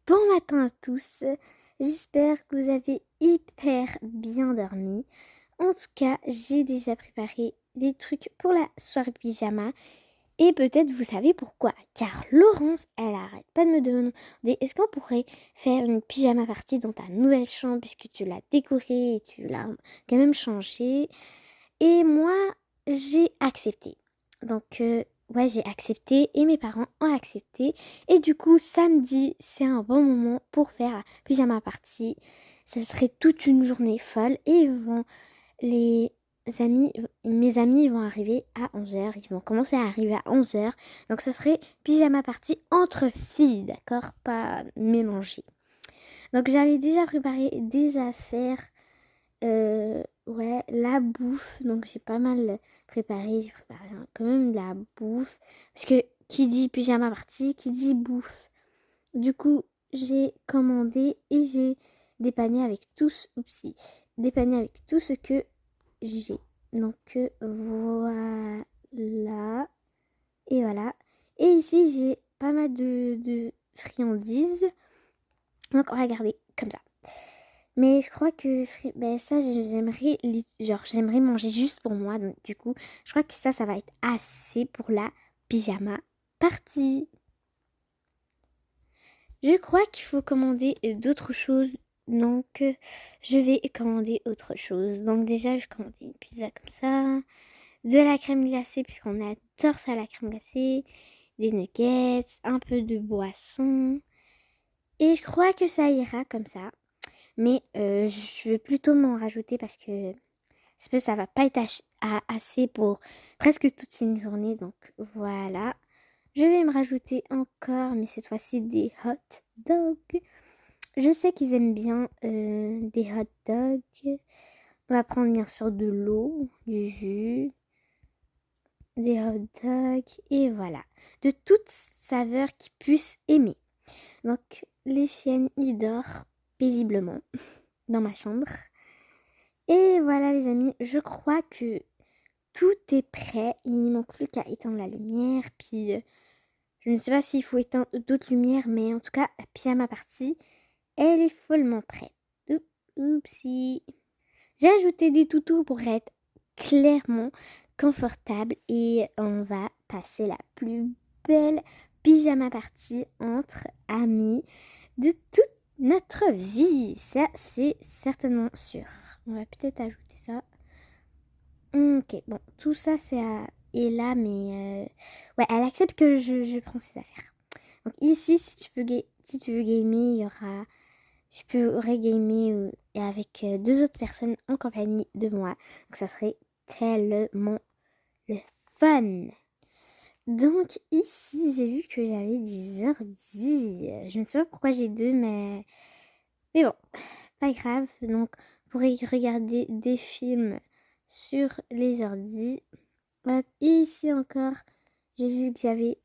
Bon matin à tous, j'espère que vous avez hyper bien dormi. En tout cas, j'ai déjà préparé des trucs pour la soirée pyjama et peut-être vous savez pourquoi. Car Laurence, elle arrête pas de me demander est-ce qu'on pourrait faire une pyjama party dans ta nouvelle chambre puisque tu l'as décorée et tu l'as quand même changée. Et moi, j'ai accepté. Donc, ouais, j'ai accepté et mes parents ont accepté. Et du coup, samedi, c'est un bon moment pour faire la pyjama party. Ça serait toute une journée folle et les amis, mes amis vont arriver à 11h. Ils vont commencer à arriver à 11h. Donc, ça serait pyjama party entre filles, d'accord? Pas mélangé. Donc, j'avais déjà préparé des affaires. Ouais, la bouffe. Donc j'ai pas mal préparé. J'ai préparé quand même de la bouffe. Parce que qui dit pyjama party, qui dit bouffe. Du coup, j'ai commandé et j'ai dépanné avec oupsie, dépanné avec tout ce que j'ai. Donc voilà. Et voilà. Et ici, j'ai pas mal de friandises. Donc on va garder comme ça. Mais je crois que ben ça, j'aimerais manger juste pour moi. Donc, du coup, je crois que ça va être assez pour la pyjama party. Je crois qu'il faut commander d'autres choses. Donc, je vais commander autre chose. Donc, déjà, je commande une pizza comme ça. De la crème glacée, puisqu'on adore ça, la crème glacée. Des nuggets, un peu de boisson. Et je crois que ça ira comme ça. Mais je vais plutôt m'en rajouter parce que ça va pas être assez pour presque toute une journée. Donc voilà. Je vais me rajouter encore, mais cette fois-ci des hot dogs. Je sais qu'ils aiment bien des hot dogs. On va prendre bien sûr de l'eau, du jus, des hot dogs et voilà. De toute saveur qu'ils puissent aimer. Donc les chiennes y dorment paisiblement dans ma chambre. Et voilà les amis, je crois que tout est prêt. Il ne manque plus qu'à éteindre la lumière. Puis je ne sais pas s'il faut éteindre d'autres lumières, mais en tout cas, la pyjama party, elle est follement prête. Oupsie. J'ai ajouté des toutous pour être clairement confortable et on va passer la plus belle pyjama party entre amis de toute notre vie. Ça, c'est certainement sûr. On va peut-être ajouter ça. Ok, bon, tout ça est là, mais ouais, elle accepte que je prends ses affaires. Donc ici, si tu veux gamer, je pourrais gamer et avec deux autres personnes en compagnie de moi. Donc ça serait tellement le fun. Donc ici, j'ai vu que j'avais des ordi. Je ne sais pas pourquoi j'ai deux, mais bon, pas grave. Donc, on pourrait regarder des films sur les ordis. Hop, et ici encore, j'ai vu que j'avais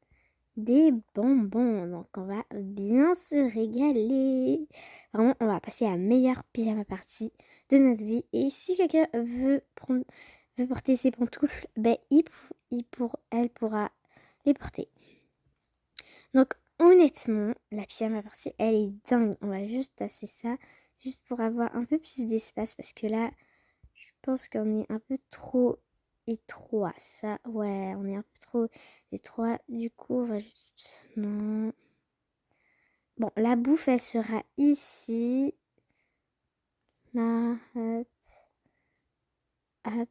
des bonbons. Donc, on va bien se régaler. Vraiment, on va passer la meilleure pyjama party de notre vie. Et si quelqu'un veut porter ses pantoufles, ben, elle pourra les porter. Donc, honnêtement, la pyjama party, elle est dingue. On va juste tasser ça, juste pour avoir un peu plus d'espace. Parce que là, je pense qu'on est un peu trop étroit. Ça, ouais, on est un peu trop étroit. Du coup, on va juste... Non. Bon, la bouffe, elle sera ici. Là, hop, hop.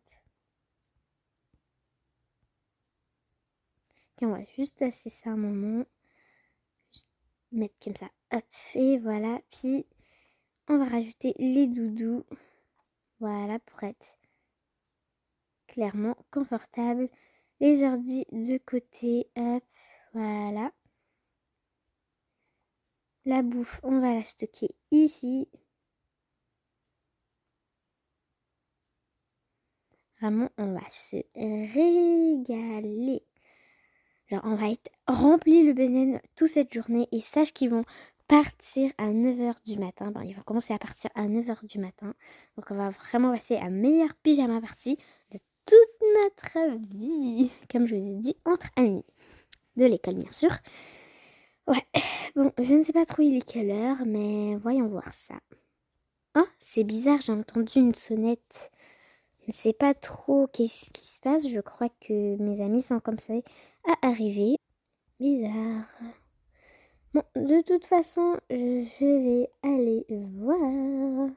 Ok, on va juste tasser ça un moment. Juste mettre comme ça. Hop, et voilà. Puis, on va rajouter les doudous. Voilà, pour être clairement confortable. Les ordis de côté, hop, voilà. La bouffe, on va la stocker ici. Vraiment, on va se régaler. Genre, on va être rempli le benen toute cette journée. Et sache qu'ils vont partir à 9h du matin. Bon, ils vont commencer à partir à 9h du matin. Donc, on va vraiment passer la meilleure pyjama party de toute notre vie. Comme je vous ai dit, entre amis. De l'école, bien sûr. Ouais, bon, je ne sais pas trop il est quelle heure, mais voyons voir ça. Oh, c'est bizarre, j'ai entendu une sonnette. Je ne sais pas trop qu'est-ce qui se passe. Je crois que mes amis sont comme ça à arriver. Bizarre. Bon, de toute façon, je vais aller voir.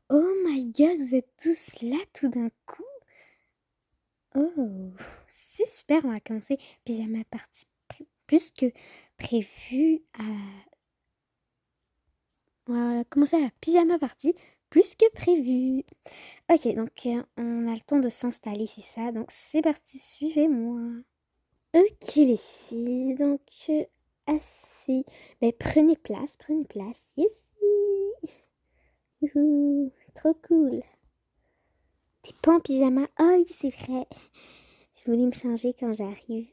Oh my god, vous êtes tous là tout d'un coup. Oh, c'est super, on va commencer pyjama party plus que prévu à... On va commencer à pyjama party plus que prévu. Ok, donc on a le temps de s'installer, c'est ça. Donc c'est parti, suivez-moi. Ok les filles, donc assez. Ben, prenez place. Yes. Youhou, trop cool. T'es pas en pyjama? Oh oui, c'est vrai. Je voulais me changer quand j'arrive.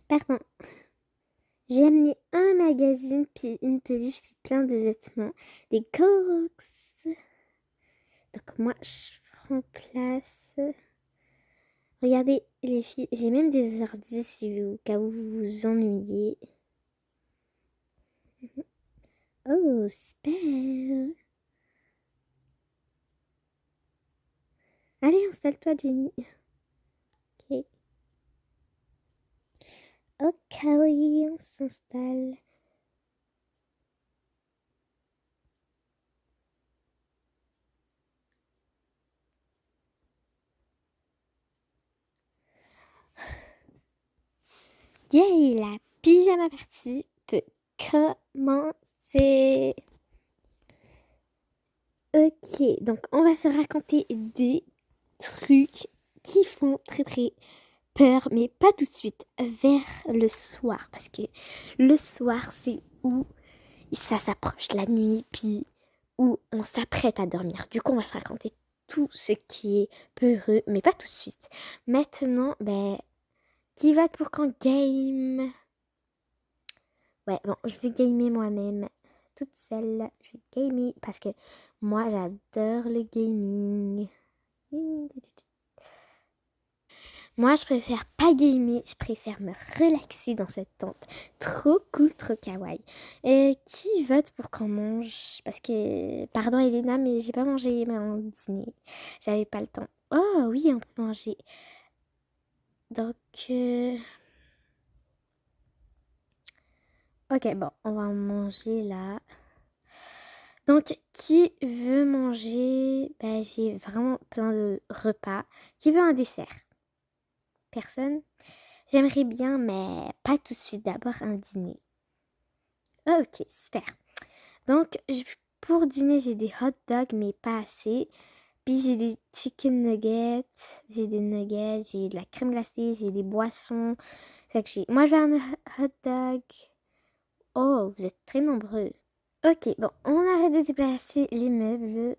Pardon. J'ai amené un magazine, puis une peluche, puis plein de vêtements. Des Clorox. Donc moi, je prends place. Regardez les filles, j'ai même des ordi si au cas où vous vous ennuyez. Oh, super. Allez, installe-toi, Jenny. Ok. Ok, oui, on s'installe. Yay, la pyjama party peut commencer. Ok, donc on va se raconter des trucs qui font très très peur, mais pas tout de suite, vers le soir. Parce que le soir, c'est où ça s'approche la nuit, puis où on s'apprête à dormir. Du coup, on va se raconter tout ce qui est peureux, mais pas tout de suite. Maintenant, ben, qui va être pour quand game? Ouais, bon, je vais gamer moi-même, toute seule. Je vais gamer parce que moi, j'adore le gaming. Moi, je préfère pas gamer, je préfère me relaxer dans cette tente. Trop cool, trop kawaii. Et qui vote pour qu'on mange? Parce que, pardon Elena, mais j'ai pas mangé mon dîner. J'avais pas le temps. Oh oui, on peut manger. Donc, ok, bon, on va manger là. Donc, qui veut manger? Ben, j'ai vraiment plein de repas. Qui veut un dessert? Personne? J'aimerais bien, mais pas tout de suite. D'abord un dîner. Ok, super. Donc, pour dîner, j'ai des hot dogs, mais pas assez. Puis j'ai des chicken nuggets, j'ai des nuggets, j'ai de la crème glacée, j'ai des boissons. C'est que j'ai... Moi, je veux un hot dog. Oh, vous êtes très nombreux. Ok, bon, on arrête de déplacer les meubles.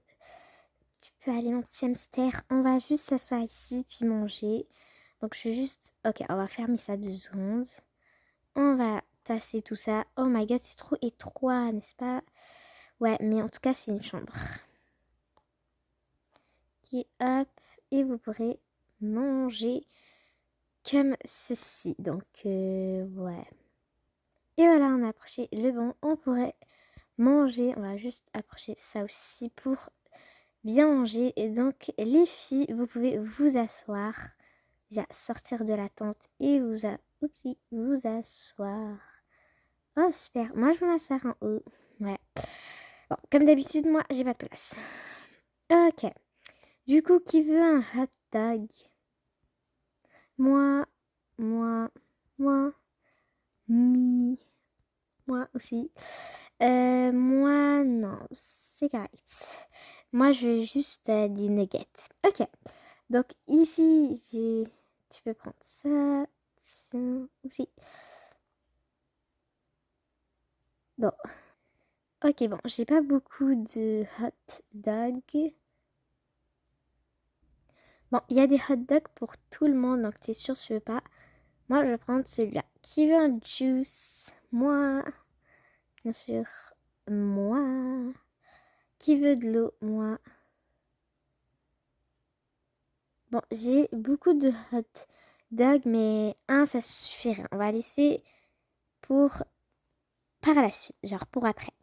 Tu peux aller, mon petit hamster. On va juste s'asseoir ici, puis manger. Donc, je suis juste... Ok, on va fermer ça 2 secondes. On va tasser tout ça. Oh my god, c'est trop étroit, n'est-ce pas? Ouais, mais en tout cas, c'est une chambre. Qui hop, et vous pourrez manger comme ceci. Donc, ouais. Et voilà, on a approché le banc. On pourrait manger. On va juste approcher ça aussi pour bien manger. Et donc, les filles, vous pouvez vous asseoir. Déjà, sortir de la tente et vous asseoir. Oh, super. Moi, je vais m'asseoir en haut. Ouais. Bon, comme d'habitude, moi, j'ai pas de place. Ok. Du coup, qui veut un hot dog? Moi, moi, moi, mi, moi aussi. Moi, non, c'est correct. Moi, je veux juste des nuggets. Ok. Donc, ici, j'ai... Tu peux prendre ça. Tiens, aussi. Bon. Ok, bon, j'ai pas beaucoup de hot dogs. Bon, il y a des hot dogs pour tout le monde, donc t'es sûr que tu veux pas. Moi, je vais prendre celui-là. Qui veut un juice? Moi. Bien sûr. Moi. Qui veut de l'eau? Moi. Bon, j'ai beaucoup de hot dog, mais un, ça suffirait. On va laisser pour par la suite, genre pour après.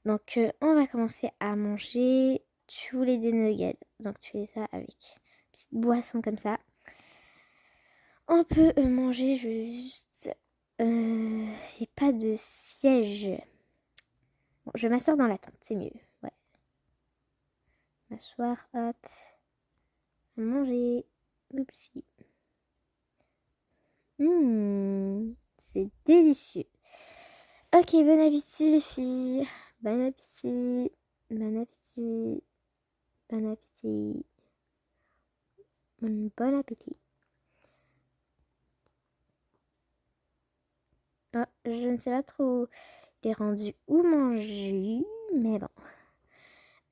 Donc, on va commencer à manger. Tu voulais des nuggets, donc tu fais ça avec une petite boisson comme ça. On peut manger juste... j'ai pas de siège. Bon, je vais m'asseoir dans la tente, c'est mieux. Ouais. M'asseoir, hop. Manger. Oupsie. C'est délicieux. Ok, bon appétit les filles. Bon appétit. Bon appétit. Bon appétit. Bon appétit. Oh, je ne sais pas trop les rendus ou manger, mais bon.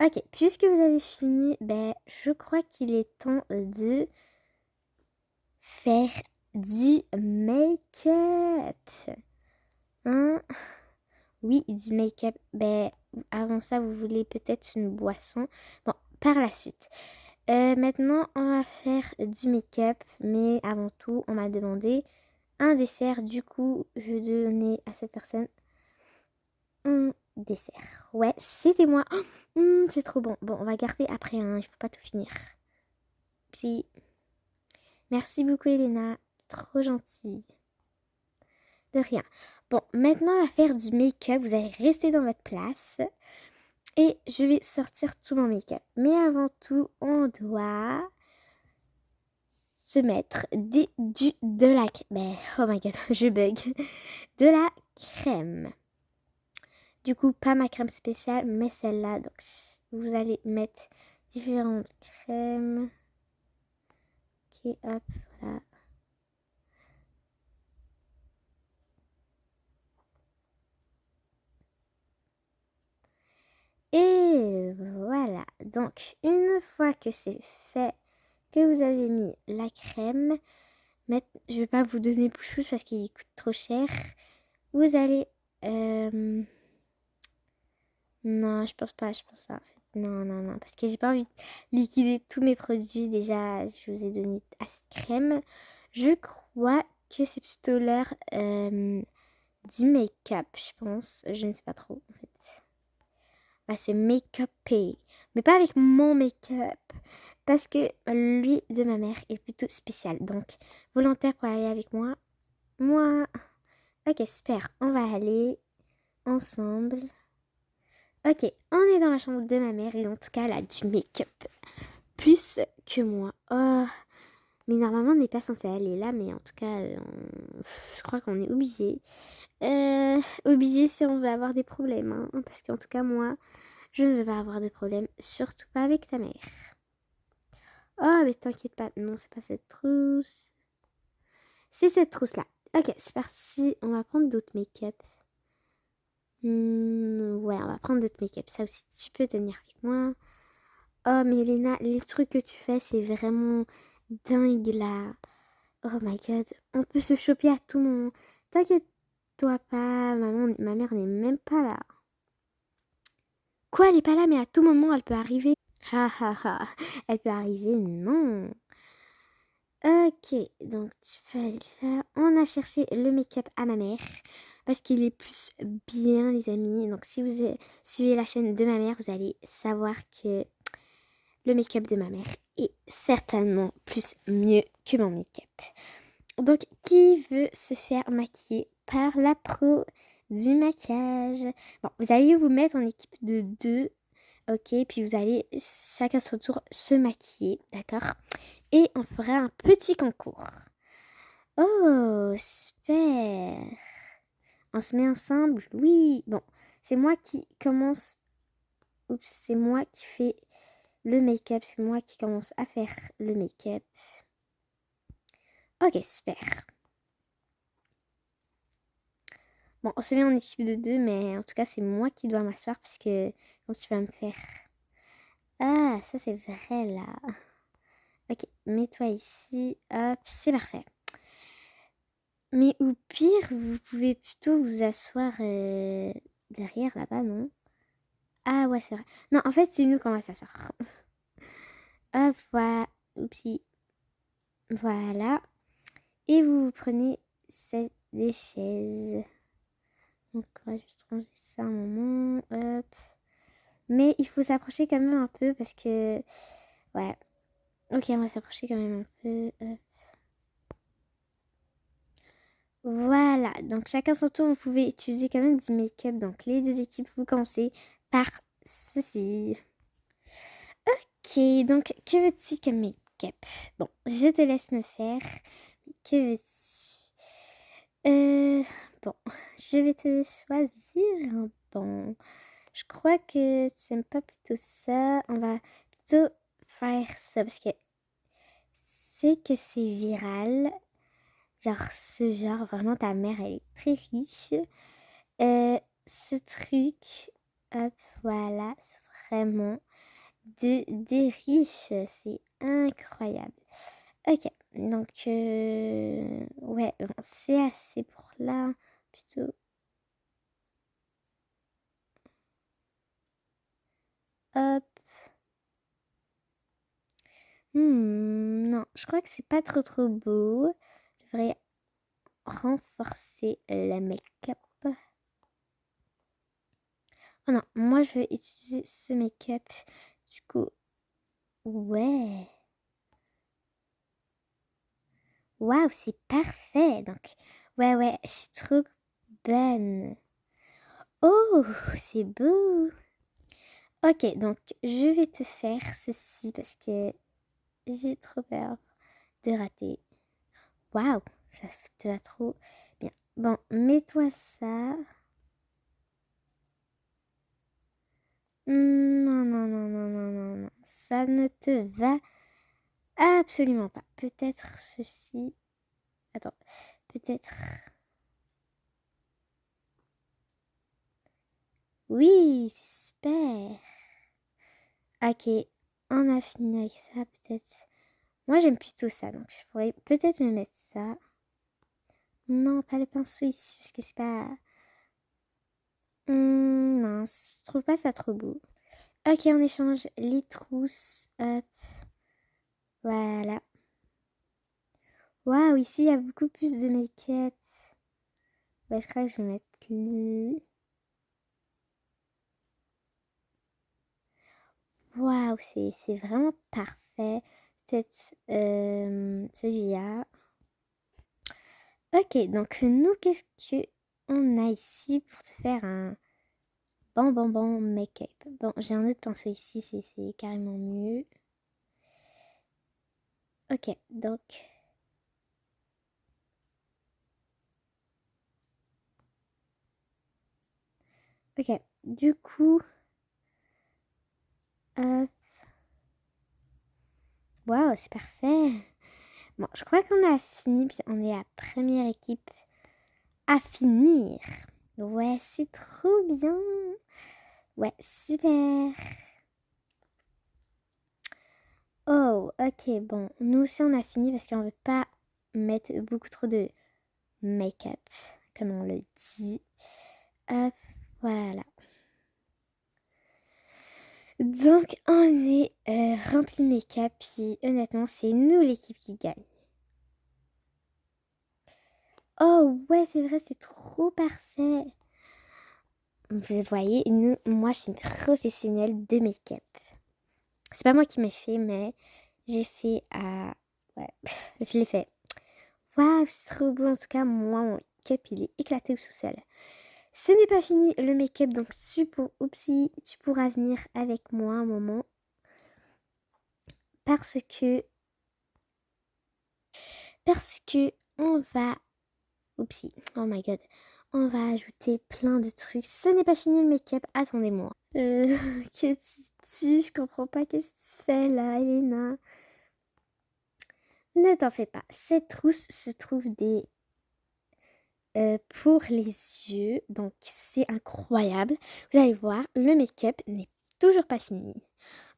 Ok, puisque vous avez fini, ben, je crois qu'il est temps de faire du make-up. Hein? Oui, du make-up. Ben, avant ça, vous voulez peut-être une boisson. Bon, par la suite. Maintenant, on va faire du make-up, mais avant tout, on m'a demandé un dessert. Du coup, je vais donner à cette personne un dessert. Ouais, c'était moi. Oh, c'est trop bon. Bon, on va garder après, hein, il faut pas tout finir. Puis, merci beaucoup, Elena. Trop gentille. De rien. Bon, maintenant, on va faire du make-up. Vous allez rester dans votre place. Et je vais sortir tout mon make-up. Mais avant tout, on doit se mettre de la... Mais, oh my god, je bug. De la crème. Du coup, pas ma crème spéciale, mais celle-là. Donc, vous allez mettre différentes crèmes. Ok, hop, voilà. Et voilà. Donc, une fois que c'est fait, que vous avez mis la crème, je vais pas vous donner plus parce qu'il coûte trop cher. Vous allez... Non, je pense pas, en fait. Non, non, non, parce que j'ai pas envie de liquider tous mes produits. Déjà, je vous ai donné assez de crème. Je crois que c'est plutôt l'heure du make-up, je pense. Je ne sais pas trop, en fait. Va se make-upper. Mais pas avec mon make-up. Parce que lui de ma mère est plutôt spécial. Donc, volontaire pour aller avec moi. Moi. Ok, super. On va aller ensemble. Ok, on est dans la chambre de ma mère et en tout cas, elle a du make-up. Plus que moi. Oh. Mais normalement, on n'est pas censé aller là, mais en tout cas, je crois qu'on est obligé. Obligé si on veut avoir des problèmes. Hein, parce qu'en tout cas, moi, je ne veux pas avoir de problème. Surtout pas avec ta mère. Oh, mais t'inquiète pas. Non, c'est pas cette trousse. C'est cette trousse-là. Ok, c'est parti. On va prendre d'autres make-up. Ouais, on va prendre d'autres make-up. Ça aussi, tu peux tenir avec moi. Oh, mais Elena, les trucs que tu fais, c'est vraiment dingue là. Oh my god, on peut se choper à tout moment. T'inquiète-toi pas, ma mère n'est même pas là. Quoi, elle est pas là, mais à tout moment, elle peut arriver. Ha ha ha, elle peut arriver, non. Ok, donc tu peux aller là. On a cherché le make-up à ma mère parce qu'il est plus bien, les amis. Donc si vous suivez la chaîne de ma mère, vous allez savoir que le make-up de ma mère est certainement plus mieux que mon make-up. Donc, qui veut se faire maquiller par la pro du maquillage? Bon, vous allez vous mettre en équipe de 2, ok? Puis vous allez chacun son tour se maquiller, d'accord? Et on fera un petit concours. Oh, super! On se met ensemble? Oui! Bon, c'est moi qui commence. Oups, c'est moi qui fais le make-up. C'est moi qui commence à faire le make-up. Ok, super. Bon, on se met en équipe de 2, mais en tout cas, c'est moi qui dois m'asseoir parce que quand tu vas me faire... Ah, ça c'est vrai là. Ok, mets-toi ici. Hop, c'est parfait. Mais au pire, vous pouvez plutôt vous asseoir derrière là-bas, non? Ah ouais, c'est vrai. Non, en fait, c'est nous qu'on va s'asseoir. Hop, voilà. Oupsie. Voilà. Et vous prenez des chaises. Donc, on va juste ranger ça un moment. Hop. Mais il faut s'approcher quand même un peu parce que... Ouais. Ok, on va s'approcher quand même un peu. Hop. Voilà. Donc, chacun son tour, vous pouvez utiliser quand même du make-up. Donc, les deux équipes, vous commencez par ceci. Ok, donc, que veux-tu comme make-up? Bon, je te laisse me faire. Que veux-tu? Bon, je vais te choisir un bon. Je crois que tu n'aimes pas plutôt ça. On va plutôt faire ça parce que c'est que c'est viral. Genre, ce genre, vraiment, ta mère, elle est très riche. Ce truc, hop, voilà, c'est vraiment des riches. C'est incroyable. Ok, donc, ouais, bon, c'est assez pour là. Plutôt, hop. Non, je crois que c'est pas trop beau. Je devrais renforcer le make-up. Oh non, moi je vais utiliser ce make-up. Du coup, ouais. Waouh, c'est parfait. Donc, ouais, je suis trop bonne. Oh, c'est beau. Ok, donc je vais te faire ceci parce que j'ai trop peur de rater. Waouh, ça te va trop bien. Bon, mets-toi ça. Non. Ça ne te va absolument pas. Peut-être ceci. Attends, peut-être. Oui, c'est super. Ok, on a fini avec ça, peut-être. Moi, j'aime plutôt ça, donc je pourrais peut-être me mettre ça. Non, pas le pinceau ici, parce que c'est pas... non, je trouve pas ça trop beau. Ok, on échange les trousses. Hop, voilà. Waouh, ici, il y a beaucoup plus de make-up. Bah, je crois que je vais mettre lui. Waouh, c'est vraiment parfait. Peut-être celui-là. Ok, donc nous, qu'est-ce que on a ici pour te faire un bon make-up? Bon, j'ai un autre pinceau ici, c'est carrément mieux. Ok, donc... Ok, du coup... Waouh, c'est parfait. Bon, je crois qu'on a fini, puis on est la première équipe à finir. Ouais, c'est trop bien. Ouais, super. Oh, ok, bon. Nous aussi, on a fini parce qu'on veut pas mettre beaucoup trop de make-up, comme on le dit. Hop, voilà. Donc, on est rempli de make-up, puis honnêtement, c'est nous l'équipe qui gagne. Oh, ouais, c'est vrai, c'est trop parfait. Vous voyez, moi, je suis une professionnelle de make-up. C'est pas moi qui m'ai fait, mais j'ai fait à... Ouais, je l'ai fait. Waouh, c'est trop beau. En tout cas, moi, mon make-up, il est éclaté au sous-sol. Ce n'est pas fini, le make-up, donc Oupsie, tu pourras venir avec moi un moment. Parce que on va... Oupsie, oh my god. On va ajouter plein de trucs. Ce n'est pas fini le make-up, attendez-moi. Qu'est-ce que tu... Je comprends pas qu'est-ce que tu fais là, Elena. Ne t'en fais pas. Cette trousse se trouve pour les yeux. Donc, c'est incroyable. Vous allez voir, le make-up n'est toujours pas fini.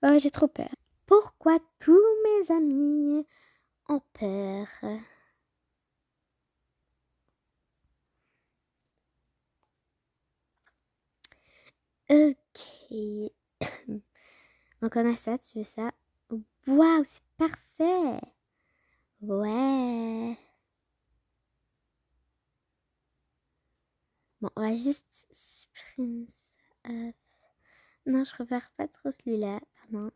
Oh, j'ai trop peur. Pourquoi tous mes amis ont peur? Ok. Donc, on a ça, tu veux ça? Waouh, c'est parfait. Ouais. Bon, on va juste supprimer ça. Non, je préfère pas trop celui-là. Pardon.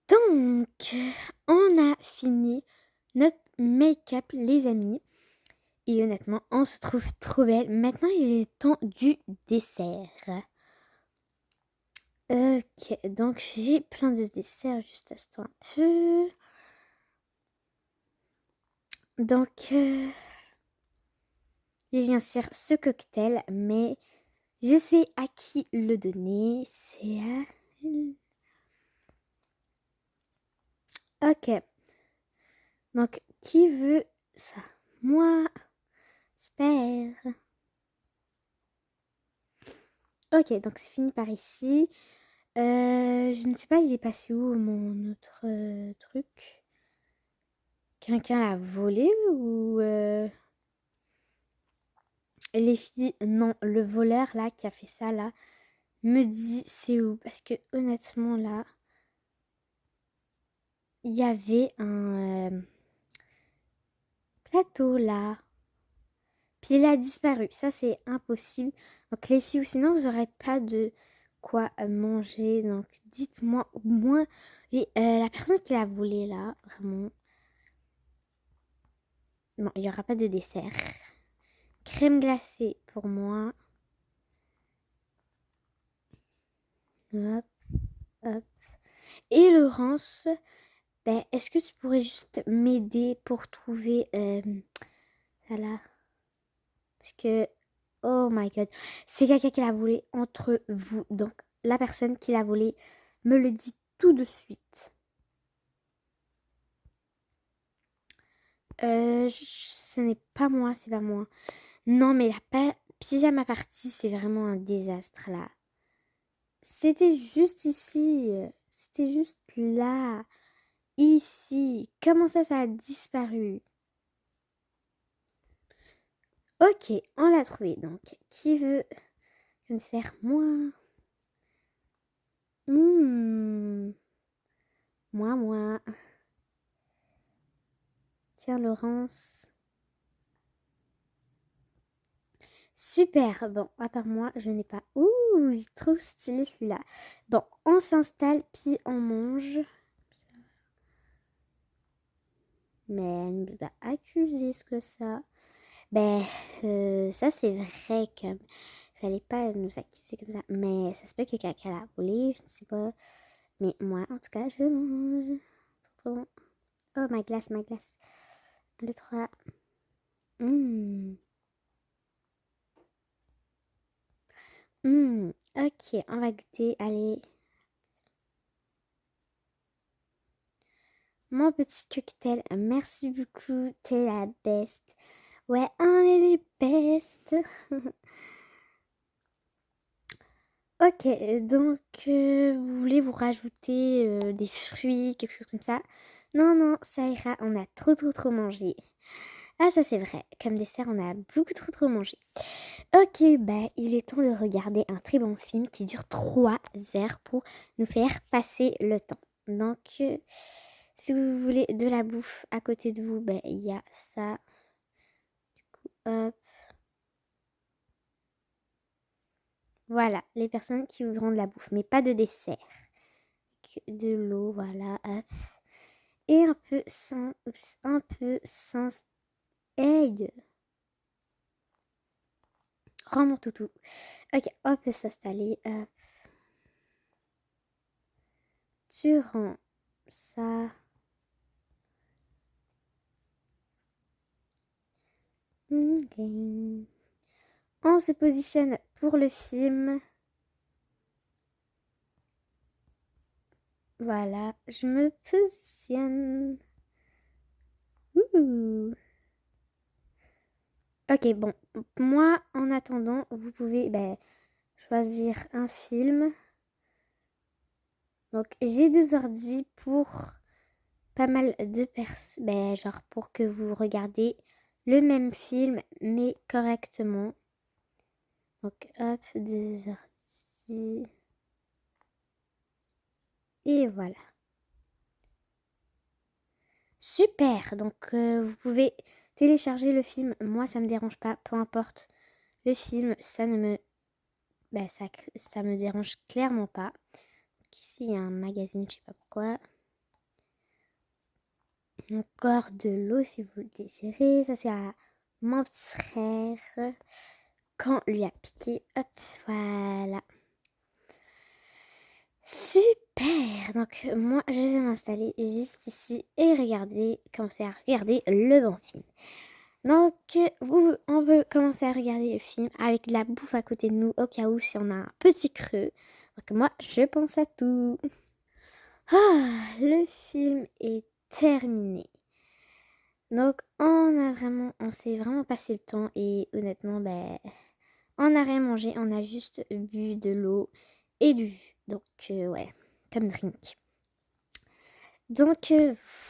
Donc, on a fini notre make-up, les amis. Et honnêtement, on se trouve trop belle. Maintenant, il est temps du dessert. Ok, donc j'ai plein de desserts, juste à ce temps un peu. Donc, j'ai bien sûr ce cocktail, mais je sais à qui le donner. C'est à... Ok, donc qui veut ça? Moi, j'espère. Ok, donc c'est fini par ici. Je ne sais pas, il est passé où mon autre truc? Quelqu'un l'a volé ou les filles? Non, le voleur là qui a fait ça là me dit c'est où? Parce que honnêtement là, il y avait un plateau là. Puis il a disparu. Ça c'est impossible. Donc les filles, ou sinon vous n'aurez pas de quoi manger. Donc dites-moi au moins. Et, la personne qui l'a volé là, vraiment. Non, il n'y aura pas de dessert. Crème glacée pour moi. Hop, hop. Et Laurence, ben, est-ce que tu pourrais juste m'aider pour trouver ça là? Parce que, oh my god, c'est quelqu'un qui l'a volé entre vous. Donc, la personne qui l'a volé me le dit tout de suite. Ce n'est pas moi, c'est pas moi. Non, mais la pyjama party, c'est vraiment un désastre là. C'était juste ici. C'était juste là. Ici. Comment ça a disparu? Ok, on l'a trouvé. Donc, qui veut me faire moi? Hmm, moi. Tiens, Laurence. Super. Bon, à part moi, je n'ai pas. Ouh, il est trop stylé celui-là. Bon, on s'installe, puis on mange. Mais elle nous a accusé ce que ça. Ben, ça c'est vrai que fallait pas nous accuser comme ça. Mais ça se peut que quelqu'un l'a volé, je ne sais pas. Mais moi, en tout cas, je mange. Trop bon. Oh, ma glace, ma glace. Le 3. Mmh. Ok, on va goûter. Allez. Mon petit cocktail. Merci beaucoup. T'es la best. Ouais, on est les best. Ok, donc vous voulez vous rajouter des fruits, quelque chose comme ça? Non, non, ça ira, on a trop mangé. Ah, ça c'est vrai, comme dessert, on a beaucoup trop mangé. Ok, bah il est temps de regarder un très bon film qui dure 3 heures pour nous faire passer le temps. Donc, si vous voulez de la bouffe à côté de vous, bah il y a ça. Du coup, hop. Voilà, les personnes qui voudront de la bouffe, mais pas de dessert. De l'eau, voilà, hop. Et un peu sans aide. Rends mon toutou. Ok, on peut s'installer. Hop. Tu rends ça. Ok. On se positionne pour le film. Voilà, je me positionne. Ouh. Ok, bon. Moi, en attendant, vous pouvez choisir un film. Donc, j'ai 2 ordi pour pas mal de personnes. Genre pour que vous regardez le même film, mais correctement. Donc, hop, 2 ordi. Et voilà. Super. Donc vous pouvez télécharger le film. Moi, ça me dérange pas. Peu importe. Le film, ça ne me... Bah, ça me dérange clairement pas. Donc, ici, il y a un magazine, je sais pas pourquoi. Encore de l'eau si vous le désirez. Ça, c'est à mon petit frère. Quand lui a piqué. Hop, voilà. Super. Donc, moi, je vais m'installer juste ici et commencer à regarder le bon film. Donc, on peut commencer à regarder le film avec de la bouffe à côté de nous au cas où si on a un petit creux. Donc, moi, je pense à tout. Le film est terminé. Donc, on s'est vraiment passé le temps et honnêtement, ben, on n'a rien mangé, on a juste bu de l'eau et du jus. Donc, ouais, comme drink. Donc,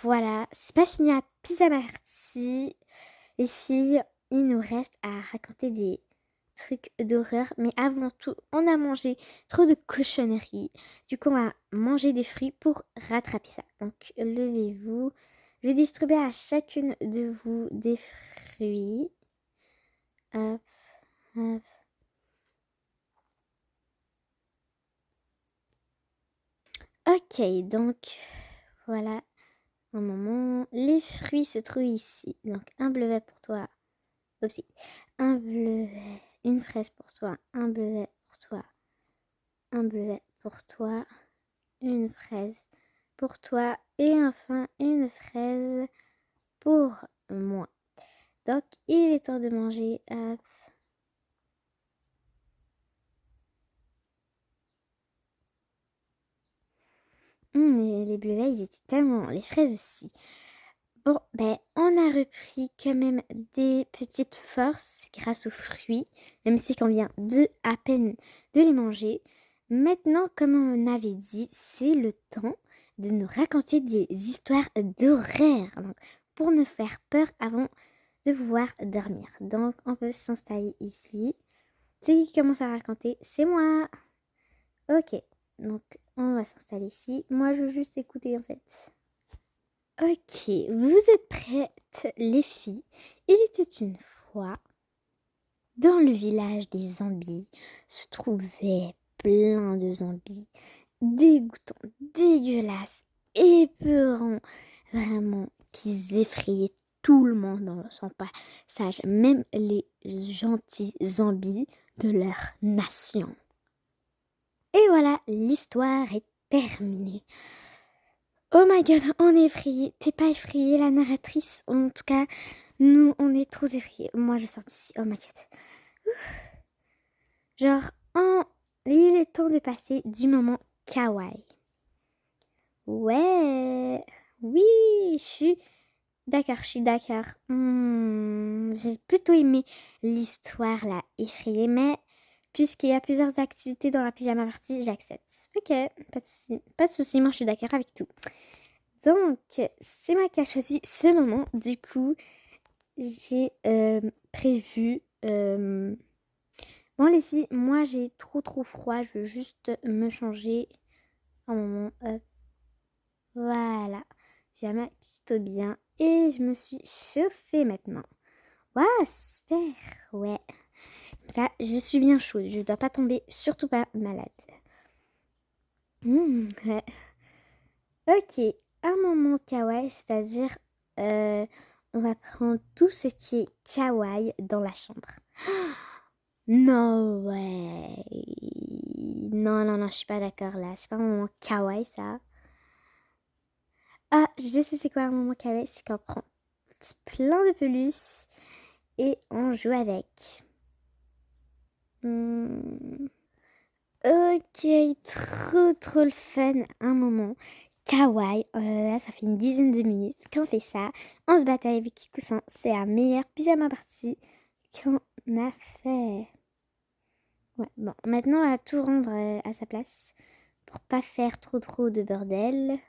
voilà, c'est pas fini à Pizza Marty. Les filles, il nous reste à raconter des trucs d'horreur. Mais avant tout, on a mangé trop de cochonneries. Du coup, on va manger des fruits pour rattraper ça. Donc, levez-vous. Je vais distribuer à chacune de vous des fruits. Hop, hop. Ok, donc, voilà. Un moment. Les fruits se trouvent ici. Donc, un bleuet pour toi. Oupsie. Un bleuet. Une fraise pour toi. Un bleuet pour toi. Un bleuet pour toi, une fraise pour toi et enfin une fraise pour moi. Donc il est temps de manger. Hop. Les bleuets, ils étaient tellement... Les fraises aussi. Bon, ben, on a repris quand même des petites forces grâce aux fruits, même si on vient de à peine de les manger. Maintenant, comme on avait dit, c'est le temps de nous raconter des histoires d'horreur, donc pour nous faire peur avant de pouvoir dormir. Donc, on peut s'installer ici. C'est qui commence à raconter? C'est moi. Ok, donc on va s'installer ici. Moi, je veux juste écouter en fait. Ok, vous êtes prêtes, les filles? Il était une fois, dans le village des zombies, se trouvait plein de zombies, dégoûtants, dégueulasses, épeurants, vraiment, qui effrayaient tout le monde dans son passage, même les gentils zombies de leur nation. Et voilà, l'histoire est terminée. Oh my god, on est effrayés. T'es pas effrayée, la narratrice? En tout cas, nous, on est trop effrayés. Moi, je sors d'ici. Oh my god. Genre, il est temps de passer du moment kawaii. Ouais. Oui, je suis d'accord. J'ai plutôt aimé l'histoire, là, effrayée, mais puisqu'il y a plusieurs activités dans la pyjama party, j'accepte. Ok, pas de souci. Pas de souci, moi, je suis d'accord avec tout. Donc, c'est moi qui a choisi ce moment. Du coup, j'ai prévu... Bon, les filles, moi, j'ai trop froid. Je veux juste me changer un moment. Voilà. J'aime plutôt bien. Et je me suis chauffée maintenant. Waouh, super. Ouais. Comme ça, je suis bien chaude. Je dois pas tomber, surtout pas malade. Ouais. Ok, un moment kawaii, c'est-à-dire on va prendre tout ce qui est kawaii dans la chambre. No way. Non, je suis pas d'accord là. C'est pas un moment kawaii ça. Ah, je sais c'est quoi un moment kawaii, c'est qu'on prend plein de peluches et on joue avec. Ok, trop le fun, un moment kawaii. Là, ça fait une dizaine de minutes qu'on fait ça. On se bataille avec Kikusan. C'est la meilleure pyjama party qu'on a fait. Ouais, bon, maintenant on va tout rendre à sa place pour pas faire trop de bordel.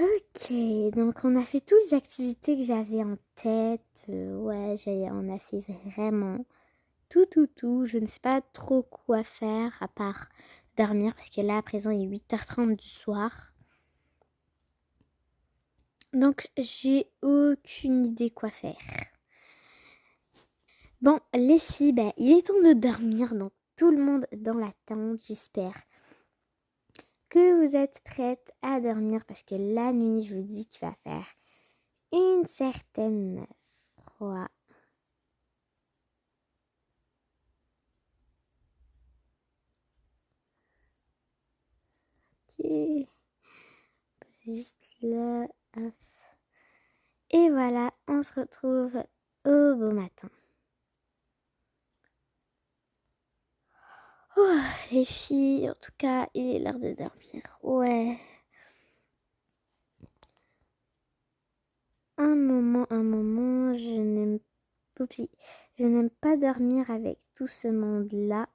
Ok, donc on a fait toutes les activités que j'avais en tête. Ouais, on a fait vraiment tout. Je ne sais pas trop quoi faire à part dormir parce que là, à présent, il est 8h30 du soir. Donc, j'ai aucune idée quoi faire. Bon, les filles, il est temps de dormir. Donc, tout le monde dans la tente, j'espère que vous êtes prêtes à dormir parce que la nuit, je vous dis qu'il va faire une certaine froid. Ok. Juste là. Hop. Et voilà, on se retrouve au beau matin. Oh, les filles, en tout cas, il est l'heure de dormir. Ouais. Un moment, je n'aime pas dormir avec tout ce monde-là.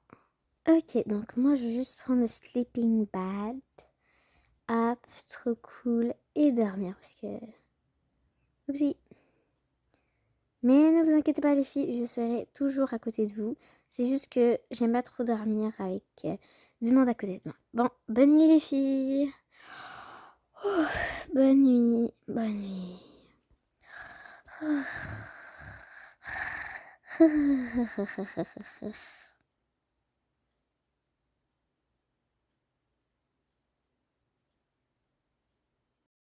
Ok, donc moi, je vais juste prendre le sleeping bag. Hop, trop cool. Et dormir, parce que... Oupsie. Mais ne vous inquiétez pas les filles, je serai toujours à côté de vous. C'est juste que j'aime pas trop dormir avec du monde à côté de moi. Bon, bonne nuit les filles. Oh, bonne nuit, bonne nuit.